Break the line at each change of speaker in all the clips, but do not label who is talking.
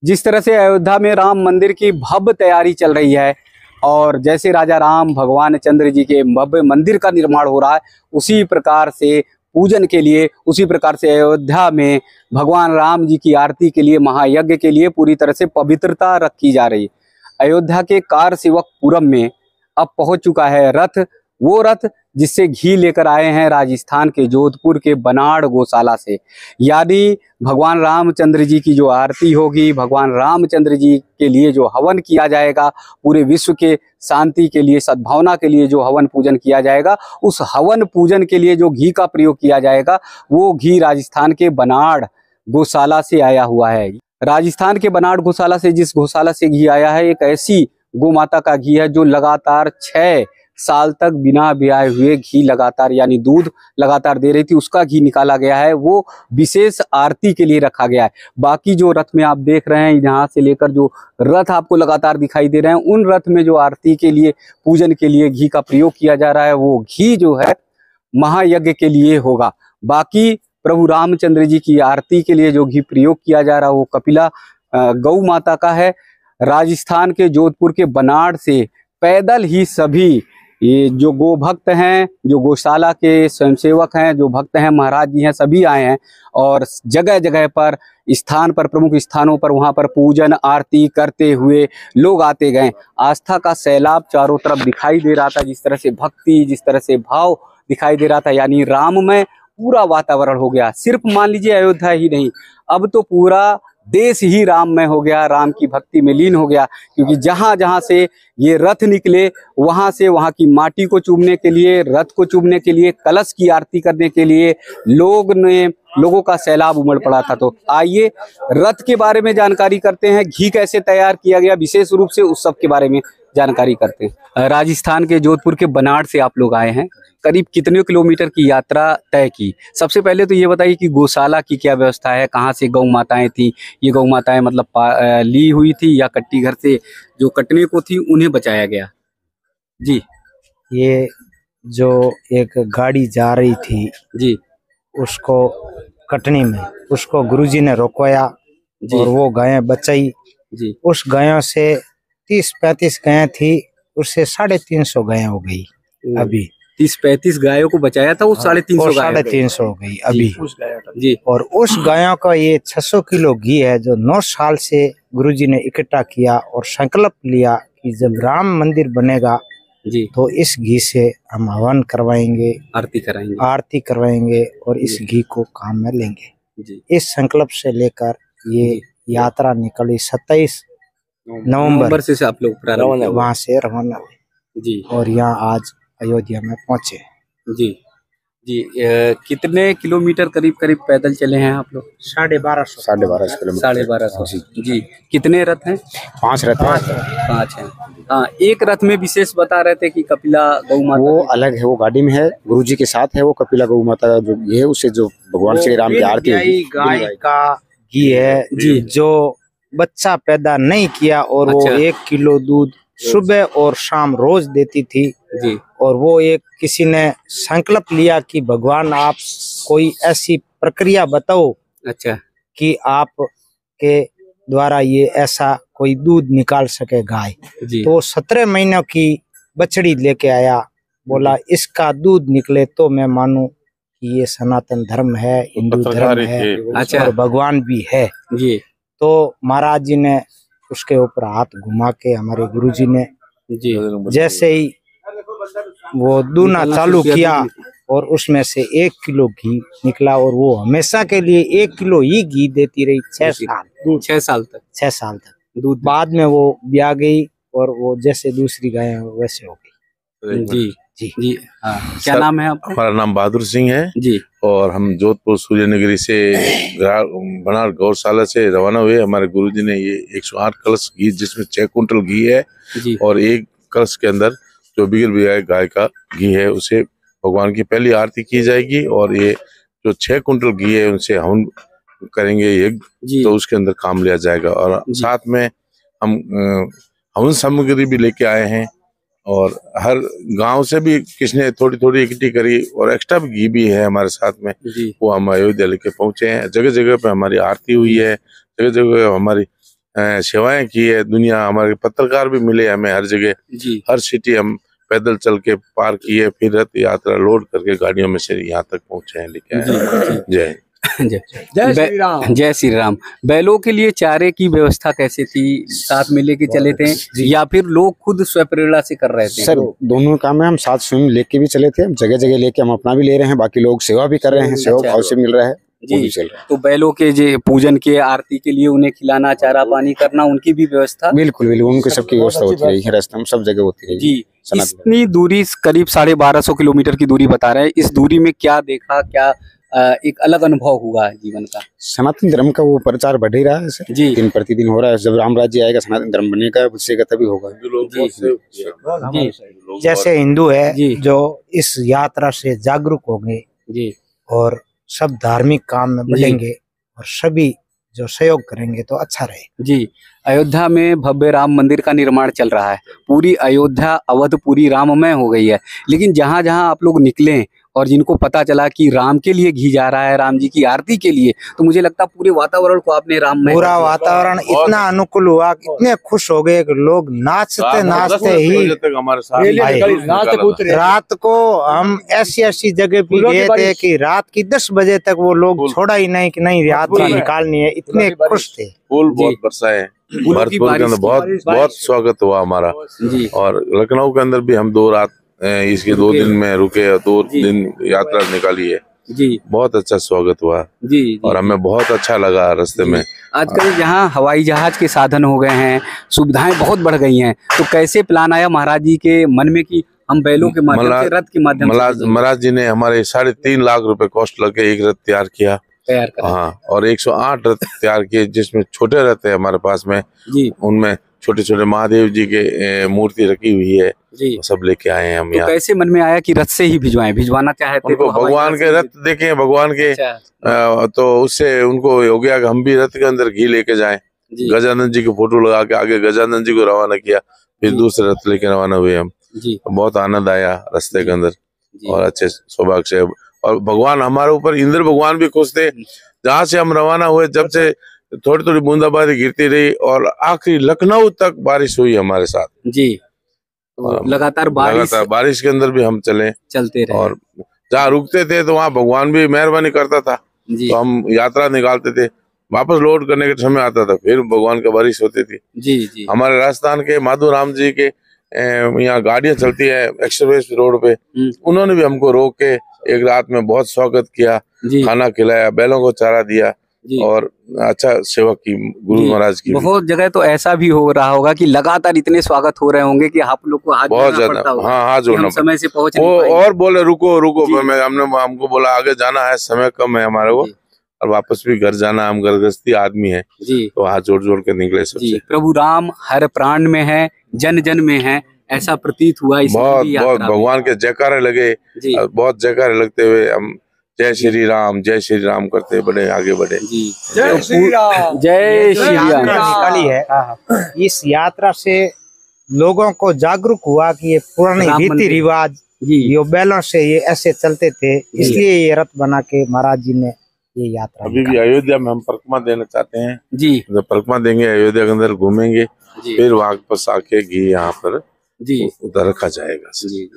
जिस तरह से अयोध्या में राम मंदिर की भव्य तैयारी चल रही है और जैसे राजा राम भगवान चंद्र जी के भव्य मंदिर का निर्माण हो रहा है, उसी प्रकार से पूजन के लिए, उसी प्रकार से अयोध्या में भगवान राम जी की आरती के लिए, महायज्ञ के लिए पूरी तरह से पवित्रता रखी जा रही है। अयोध्या के कारसेवकपुरम में अब पहुंच चुका है रथ, वो रथ जिससे घी लेकर आए हैं राजस्थान के जोधपुर के बनाड़ गौशाला से। यानी भगवान रामचंद्र जी की जो आरती होगी, भगवान रामचंद्र जी के लिए जो हवन किया जाएगा, पूरे विश्व के शांति के लिए, सद्भावना के लिए जो हवन पूजन किया जाएगा, उस हवन पूजन के लिए जो घी का प्रयोग किया जाएगा, वो घी राजस्थान के बनाड़ गौशाला से आया हुआ है। राजस्थान के बनाड़ गौशाला से, जिस गौशाला से घी आया है, एक ऐसी गौ माता का घी है जो लगातार 6 साल तक बिना ब्याए हुए घी लगातार, यानी दूध लगातार दे रही थी, उसका घी निकाला गया है, वो विशेष आरती के लिए रखा गया है। बाकी जो रथ में आप देख रहे हैं, यहाँ से लेकर जो रथ आपको लगातार दिखाई दे रहे हैं, उन रथ में जो आरती के लिए, पूजन के लिए घी का प्रयोग किया जा रहा है, वो घी जो है महायज्ञ के लिए होगा। बाकी प्रभु रामचंद्र जी की आरती के लिए जो घी प्रयोग किया जा रहा है, वो कपिला गौ माता का है। राजस्थान के जोधपुर के बनाड़ से पैदल ही सभी ये जो गो भक्त हैं, जो गौशाला के स्वयंसेवक हैं, जो भक्त हैं, महाराज जी हैं, सभी आए हैं और जगह जगह पर, स्थान पर, प्रमुख स्थानों पर वहाँ पर पूजन आरती करते हुए लोग आते गए। आस्था का सैलाब चारों तरफ दिखाई दे रहा था, जिस तरह से भक्ति, जिस तरह से भाव दिखाई दे रहा था, यानी राममय पूरा वातावरण हो गया। सिर्फ मान लीजिए अयोध्या ही नहीं, अब तो पूरा देश ही राममय हो गया, राम की भक्ति में लीन हो गया। क्योंकि जहां जहां से ये रथ निकले, वहां से वहां की माटी को चूमने के लिए, रथ को चूमने के लिए, कलश की आरती करने के लिए लोगों का सैलाब उमड़ पड़ा था। तो आइए रथ के बारे में जानकारी करते हैं, घी कैसे तैयार किया गया, विशेष रूप से उस सब के बारे में जानकारी करते हैं। राजस्थान के जोधपुर के बनाड़ से आप लोग आए हैं, करीब कितने किलोमीटर की यात्रा तय की? सबसे पहले तो ये बताइए कि गौशाला की क्या व्यवस्था है, कहाँ से गौ माताएं थी? ये गौ माताएं मतलब ली हुई थी या कट्टी घर से जो कटने को थी उन्हें बचाया गया? जी,
ये जो एक गाड़ी जा रही थी
जी,
उसको कटनी में, उसको गुरुजी ने रोकवाया और वो गायें बचाई
जी।
उस गायों से 30-35 गायें थी, उससे 350 गायें हो गई अभी।
30-35 गायों को बचाया था, वो
350 हो गई अभी
जी।
और उस गायों का ये 600 किलो घी है जो 9 साल से गुरुजी ने इकट्ठा किया और संकल्प लिया कि जब राम मंदिर बनेगा
जी,
तो इस घी से हम हवन करवाएंगे, आरती करवाएंगे और इस घी को काम में लेंगे जी। इस संकल्प से लेकर ये यात्रा निकली 27 नवंबर से आप लोग वहाँ से रवाना हुए जी और यहाँ आज अयोध्या में पहुंचे
जी जी। कितने किलोमीटर करीब पैदल चले हैं आप लोग?
1250 किलोमीटर।
1250 जी। कितने रथ हैं?
5 रथ हैं।
5 हैं। हाँ, एक रथ में विशेष बता रहे थे कि कपिला गौ माता,
वो अलग है, वो गाड़ी में है, गुरुजी के साथ है। वो कपिला गौ माता जो ये है, उससे जो भगवान श्री राम की आरती होगी, गाय का घी है जी, जो बच्चा पैदा नहीं किया और वो 1 किलो दूध सुबह और शाम रोज देती थी जी। और वो एक किसी ने संकल्प लिया कि भगवान आप कोई ऐसी प्रक्रिया बताओ
अच्छा
कि आप के द्वारा ये ऐसा कोई दूध निकाल सके गाय। तो 17 महीनों की बछड़ी लेके आया, बोला इसका दूध निकले तो मैं मानूं कि ये सनातन धर्म है, हिंदू धर्म है अच्छा। और भगवान भी है जी। तो महाराज जी ने उसके ऊपर हाथ घुमा के, हमारे गुरुजी ने जी, जैसे ही वो दूना चालू किया और उसमें से 1 किलो घी निकला और वो हमेशा के लिए 1 किलो ही घी देती रही 6 साल तक दूध। बाद में वो ब्याह गई और वो जैसे दूसरी गाय वैसे हो गई जी जी जी।
हाँ, क्या नाम है आपका?
हमारा नाम बहादुर सिंह है
जी
और हम जोधपुर सूर्यनगरी से बनाड़ गौशाला से रवाना हुए। हमारे गुरुजी ने ये 108 कलश घी, जिसमें 6 कुंटल घी है जी। और एक कलश के अंदर जो बिगल बिगाए गाय का घी है, उसे भगवान की पहली आरती की जाएगी और ये जो 6 कुंटल घी है उनसे हवन करेंगे यज्ञ, तो उसके अंदर काम लिया जाएगा। और साथ में हम हवन सामग्री भी लेके आए हैं और हर गांव से भी किसने थोड़ी थोड़ी इकट्ठी करी और एक्स्ट्रा घी भी है हमारे साथ में, वो हम अयोध्या लेके पहुंचे हैं। जगह जगह पे हमारी आरती हुई है, जगह जगह हमारी सेवाएं की है। दुनिया, हमारे पत्रकार भी मिले हमें हर जगह, हर सिटी हम पैदल चल के पार किए, फिर रथ यात्रा लोड करके गाड़ियों में से यहाँ तक पहुंचे हैं, लेके आए। जय
जय श्री राम। जय श्री राम। बैलों के लिए चारे की व्यवस्था कैसे थी? साथ में लेके चले थे या फिर लोग खुद स्वप्रेरणा से कर रहे थे?
सर दोनों काम है, हम साथ स्वयं लेके भी चले थे, जगह जगह लेके हम अपना भी ले रहे हैं, बाकी लोग सेवा भी कर रहे हैं, सेवा भाव से मिल रहा है
जी। चल रहा है। तो बैलों के जो पूजन के आरती के लिए उन्हें खिलाना, चारा पानी करना, उनकी भी व्यवस्था?
बिल्कुल बिल्कुल, उनकी सबकी व्यवस्था होती रही है, रास्ते में सब जगह होती रही
जी। इतनी दूरी, करीब 1250 किलोमीटर की दूरी बता रहे हैं, इस दूरी में क्या देखा, क्या एक अलग अनुभव हुआ है जीवन का?
सनातन धर्म का वो प्रचार बढ़ ही रहा है सर जी, दिन प्रतिदिन हो रहा है। जब राम राज्य आएगा सनातन धर्म बनेगा, उससे तभी होगा
जी। जैसे हिंदू है जो इस यात्रा से जागरूक होंगे जी, और सब धार्मिक काम में बढ़ेंगे और सभी जो सहयोग करेंगे तो अच्छा रहे
जी। अयोध्या में भव्य राम मंदिर का निर्माण चल रहा है, पूरी अयोध्या अवध पूरी राममय हो गई है, लेकिन जहाँ जहाँ आप लोग निकले और जिनको पता चला कि राम के लिए घी जा रहा है, राम जी की आरती के लिए, तो मुझे लगता है पूरे वातावरण को आपने राममय, पूरा
वातावरण इतना अनुकूल हुआ, इतने खुश हो गए कि लोग नाचते नाचते ही हमारे साथ। रात को हम ऐसी ऐसी जगह पे गए थे कि रात की 10 बजे तक वो लोग छोड़ा ही नहीं कि नहीं यात्रा निकालनी है, इतने खुश थे।
फूल बहुत बरसाए, भरतपुर के अंदर बहुत स्वागत हुआ हमारा, और लखनऊ के अंदर भी हम 2 रात इसके 2 दिन में रुके, 2 दिन यात्रा निकाली है जी। बहुत अच्छा स्वागत हुआ जी, और हमें बहुत अच्छा लगा रास्ते में।
आजकल यहाँ हवाई जहाज के साधन हो गए हैं, सुविधाएं बहुत बढ़ गई हैं, तो कैसे प्लान आया महाराज जी के मन में कि हम बैलों के माध्यम से, रथ के माध्यम से?
महाराज जी ने हमारे 3.5 लाख रुपए कॉस्ट लगे, एक रथ तैयार किया। हाँ, और 108 रथ तैयार किए, जिसमें छोटे रथ है हमारे पास में जी, उनमें छोटे छोटे महादेव जी के मूर्ति रखी हुई है जी, सब लेके आए हैं हम।
तो कैसे मन में आया कि रथ से ही भिजवाना चाहते
तो भगवान के रथ देखे, भगवान के तो उससे उनको हो गया कि हम भी रथ के अंदर घी लेके जाएं। गजानन जी की फोटो लगा के आगे गजानन जी को रवाना किया, फिर दूसरे रथ लेके रवाना हुए हम जी। बहुत आनंद आया रास्ते के अंदर, और अच्छे सौभाग्य से, और भगवान हमारे ऊपर, इंद्र भगवान भी खुश थे। जहाँ से हम रवाना हुए, जब से थोड़ी थोड़ी बूंदाबांदी गिरती रही, और आखिरी लखनऊ तक बारिश हुई हमारे साथ जी।
लगातार
बारिश के अंदर भी हम चलते रहे, और जहाँ रुकते थे तो वहाँ भगवान भी मेहरबानी करता था, तो हम यात्रा निकालते थे। वापस लोड करने के समय आता था, फिर भगवान की बारिश होती थी जी। हमारे राजस्थान के माधोराम जी के यहाँ गाड़ियां चलती है एक्सप्रेस रोड पे, उन्होंने भी हमको रोक के एक रात में बहुत स्वागत किया, खाना खिलाया, बैलों को चारा दिया, और अच्छा सेवा की गुरु महाराज की।
बहुत जगह तो ऐसा भी हो रहा होगा कि लगातार इतने स्वागत हो रहे होंगे कि आप लोग को हाथ
बहुत ज्यादा, हाँ हाथ जोड़ना,
समय से पहुंच
और बोले रुको रुको, हमको बोला आगे जाना है, समय कम है हमारे को, और वापस भी घर जाना, हम घरगृहस्थी आदमी है जी, तो हाथ जोड़ जोड़ के निकले सबसे।
प्रभु राम हर प्राण में है, जन जन में है, ऐसा प्रतीत हुआ।
बहुत भगवान के जयकारे लगे, बहुत जयकारे लगते हुए हम जय श्री राम करते बड़े आगे बढ़े जी।
जय श्री राम, जय श्री राम निकाली है। इस यात्रा से लोगों को जागरूक हुआ कि ये पुराने रीति रिवाज ये बैलों से ये ऐसे चलते थे, इसलिए ये रथ बना के महाराज जी ने ये यात्रा।
अभी भी अयोध्या में हम परिक्रमा देना चाहते हैं जी, जब परिक्रमा देंगे अयोध्या के अंदर घूमेंगे, फिर वापस आके घी यहाँ पर जी उधर रखा जाएगा जी।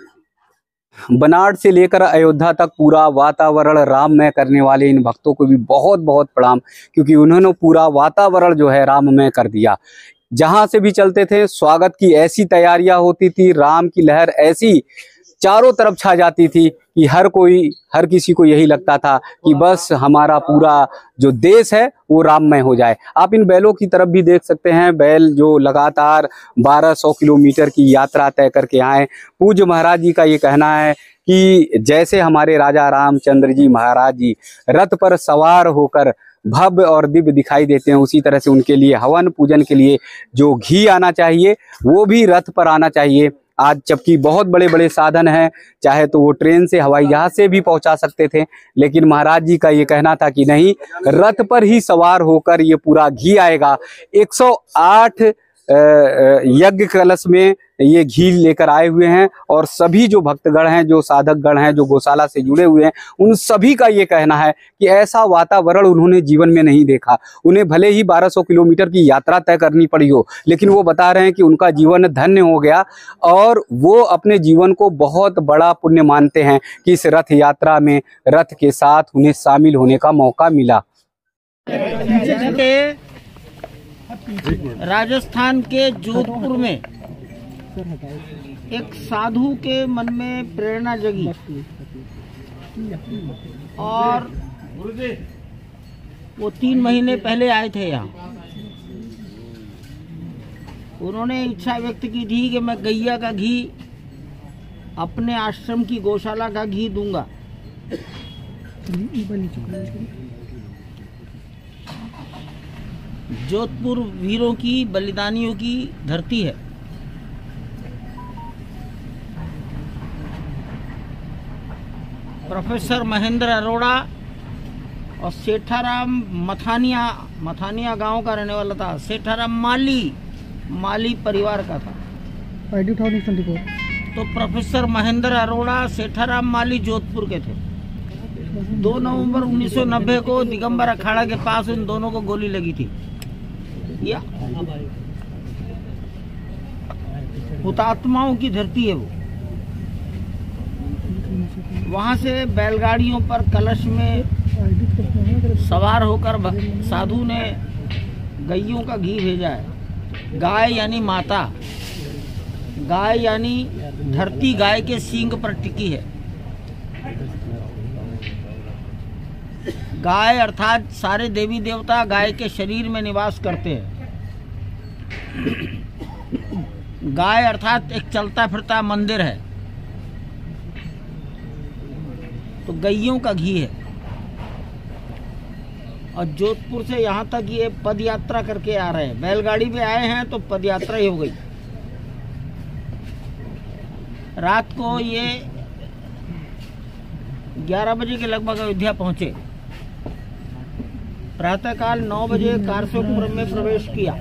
बनारस से लेकर अयोध्या तक पूरा वातावरण राममय करने वाले इन भक्तों को भी बहुत बहुत प्रणाम, क्योंकि उन्होंने पूरा वातावरण जो है राममय कर दिया। जहां से भी चलते थे स्वागत की ऐसी तैयारियां होती थी, राम की लहर ऐसी चारों तरफ छा जाती थी कि हर किसी को यही लगता था कि बस हमारा पूरा जो देश है वो राममय हो जाए। आप इन बैलों की तरफ भी देख सकते हैं, बैल जो लगातार 1200 किलोमीटर की यात्रा तय करके आए। पूज्य महाराज जी का ये कहना है कि जैसे हमारे राजा रामचंद्र जी महाराज जी रथ पर सवार होकर भव्य और दिव्य दिखाई देते हैं, उसी तरह से उनके लिए हवन पूजन के लिए जो घी आना चाहिए वो भी रथ पर आना चाहिए। आज जबकि बहुत बड़े बड़े साधन हैं, चाहे तो वो ट्रेन से, हवाई जहाज से भी पहुंचा सकते थे, लेकिन महाराज जी का ये कहना था कि नहीं, रथ पर ही सवार होकर ये पूरा घी आएगा। 108 यज्ञ कलश में ये घी लेकर आए हुए हैं और सभी जो भक्तगण हैं, जो साधकगण हैं, जो गौशाला से जुड़े हुए हैं, उन सभी का ये कहना है कि ऐसा वातावरण उन्होंने जीवन में नहीं देखा। उन्हें भले ही 1200 किलोमीटर की यात्रा तय करनी पड़ी हो, लेकिन वो बता रहे हैं कि उनका जीवन धन्य हो गया और वो अपने जीवन को बहुत बड़ा पुण्य मानते हैं कि इस रथ यात्रा में रथ के साथ उन्हें शामिल होने का मौका मिला।
राजस्थान के जोधपुर में एक साधु के मन में प्रेरणा जगी और वो 3 महीने पहले आए थे यहाँ। उन्होंने इच्छा व्यक्त की थी कि मैं गैया का घी अपने आश्रम की गौशाला का घी दूंगा। जोधपुर वीरों की, बलिदानियों की धरती है। प्रोफेसर महेंद्र अरोड़ा और सेठाराम मथानिया गांव का रहने वाला था। सेठाराम माली परिवार का था। तो प्रोफेसर महेंद्र अरोड़ा, सेठाराम माली जोधपुर के थे। 2 नवंबर 1990 को दिगंबर अखाड़ा के पास उन दोनों को गोली लगी थी। या हुतात्माओं की धरती है वो। वहां से बैलगाड़ियों पर कलश में सवार होकर साधु ने गैयों का घी भेजा है। गाय यानी माता, गाय यानी धरती गाय के सींग पर टिकी है। गाय अर्थात सारे देवी देवता गाय के शरीर में निवास करते हैं। गाय अर्थात एक चलता फिरता मंदिर है। तो गैयों का घी है। और जोधपुर से यहाँ तक ये पद यात्रा करके आ रहे हैं। बैलगाड़ी में आए हैं तो पद यात्रा ही हो गई। रात को ये 11 बजे के लगभग अयोध्या पहुंचे। प्रातःकाल 9 बजे कारसेपुरम में प्रवेश किया।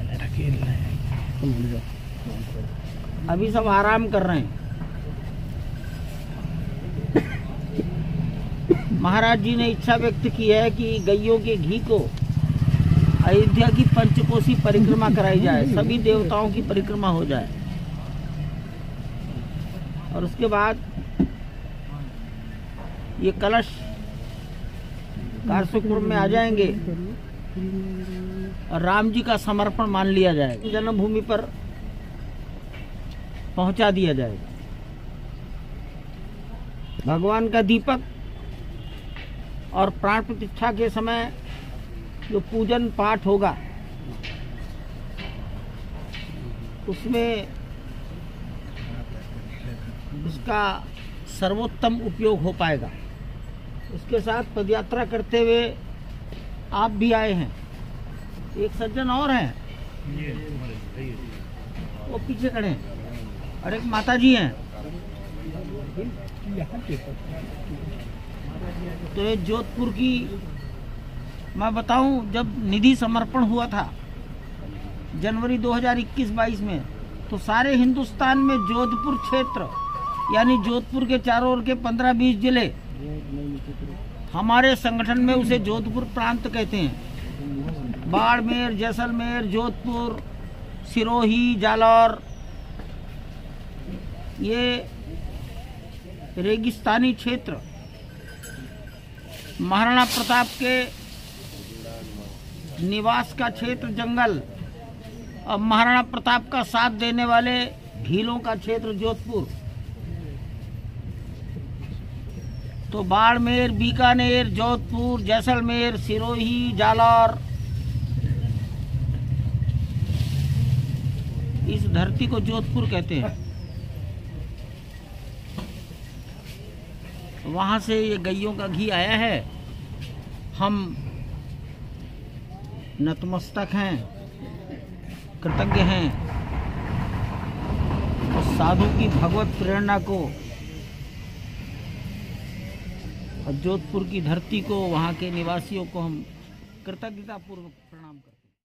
अभी सब आराम कर रहे हैं। महाराज जी ने इच्छा व्यक्त की है कि गैयों के घी को अयोध्या की पंचकोसी परिक्रमा कराई जाए, सभी देवताओं की परिक्रमा हो जाए और उसके बाद ये कलश कारसेपुर में आ जाएंगे और राम जी का समर्पण मान लिया जाएगा। जन्मभूमि पर पहुंचा दिया जाएगा। भगवान का दीपक और प्राण प्रतिष्ठा के समय जो पूजन पाठ होगा उसमें उसका सर्वोत्तम उपयोग हो पाएगा। उसके साथ पदयात्रा करते हुए आप भी आए हैं। एक सज्जन और हैं, वो पीछे खड़े हैं और एक माता जी हैं। तो ये जोधपुर की मैं बताऊं, जब निधि समर्पण हुआ था जनवरी 2021-22 में, तो सारे हिंदुस्तान में जोधपुर क्षेत्र यानी जोधपुर के चारों ओर के 15-20 जिले हमारे संगठन में उसे जोधपुर प्रांत कहते हैं। बाड़मेर, जैसलमेर, जोधपुर, सिरोही, जालौर, ये रेगिस्तानी क्षेत्र महाराणा प्रताप के निवास का क्षेत्र जंगल और महाराणा प्रताप का साथ देने वाले भीलों का क्षेत्र जोधपुर। तो बाड़मेर, बीकानेर, जोधपुर, जैसलमेर, सिरोही, जालौर, इस धरती को जोधपुर कहते हैं। वहां से ये गैयों का घी आया है। हम नतमस्तक हैं, कृतज्ञ हैं और साधु की भगवत प्रेरणा को और जोधपुर की धरती को, वहाँ के निवासियों को हम कृतज्ञतापूर्वक प्रणाम करते हैं।